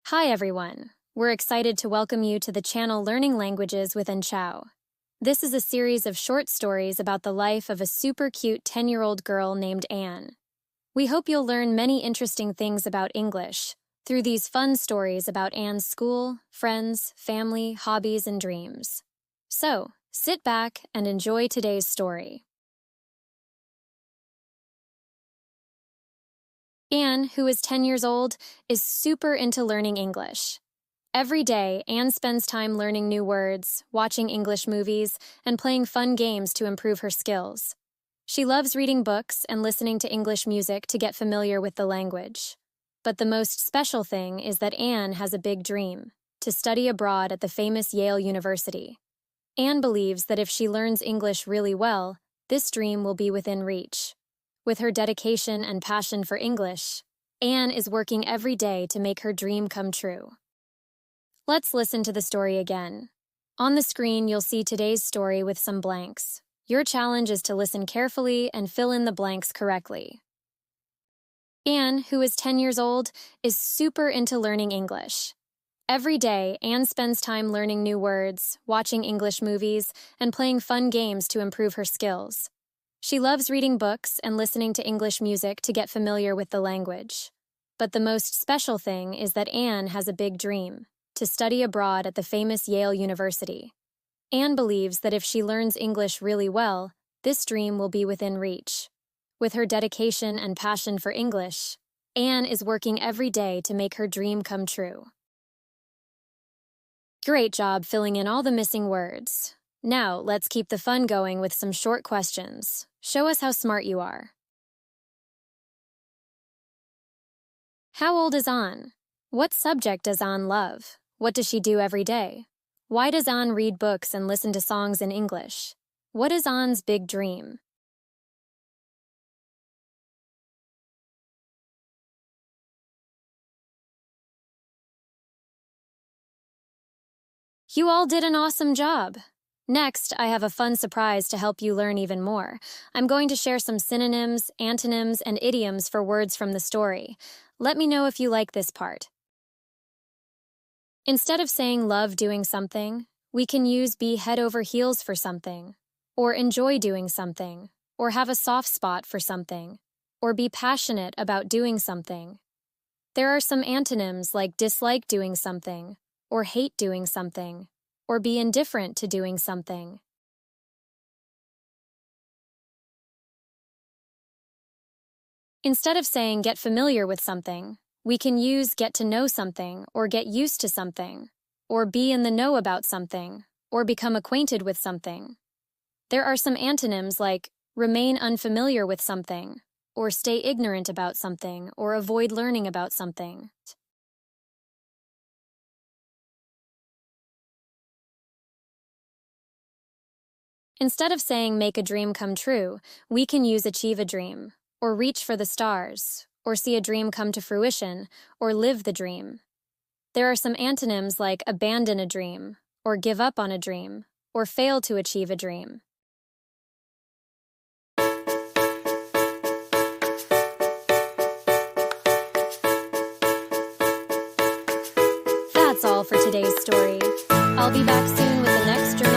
Hi everyone! We're excited to welcome you to the channel Learning Languages with Chao. This is a series of short stories about the life of a super cute 10-year-old girl named Anne. We hope you'll learn many interesting things about English through these fun stories about Anne's school, friends, family, hobbies, and dreams. So, sit back and enjoy today's story. Anne, who is 10 years old, is super into learning English. Every day, Anne spends time learning new words, watching English movies, and playing fun games to improve her skills. She loves reading books and listening to English music to get familiar with the language. But the most special thing is that Anne has a big dream: to study abroad at the famous Yale University. Anne believes that if she learns English really well, this dream will be within reach. With her dedication and passion for English, Anne is working every day to make her dream come true. Let's listen to the story again. On the screen, you'll see today's story with some blanks. Your challenge is to listen carefully and fill in the blanks correctly. Anne, who is 10 years old, is super into learning English. Every day, Anne spends time learning new words, watching English movies, and playing fun games to improve her skills. She loves reading books and listening to English music to get familiar with the language. But the most special thing is that Anne has a big dream: to study abroad at the famous Yale University. Anne believes that if she learns English really well, this dream will be within reach. With her dedication and passion for English, Anne is working every day to make her dream come true. Great job filling in all the missing words. Now, let's keep the fun going with some short questions. Show us how smart you are. How old is Anne? What subject does Anne love? What does she do every day? Why does Anne read books and listen to songs in English? What is Anne's big dream? You all did an awesome job! Next, I have a fun surprise to help you learn even more. I'm going to share some synonyms, antonyms, and idioms for words from the story. Let me know if you like this part. Instead of saying love doing something, we can use be head over heels for something, or enjoy doing something, or have a soft spot for something, or be passionate about doing something. There are some antonyms like dislike doing something, or hate doing something, or be indifferent to doing something. Instead of saying get familiar with something, we can use get to know something, or get used to something, or be in the know about something, or become acquainted with something. There are some antonyms like remain unfamiliar with something, or stay ignorant about something, or avoid learning about something. Instead of saying make a dream come true, we can use achieve a dream, or reach for the stars, or see a dream come to fruition, or live the dream. There are some antonyms like abandon a dream, or give up on a dream, or fail to achieve a dream. That's all for today's story. I'll be back soon with the next journey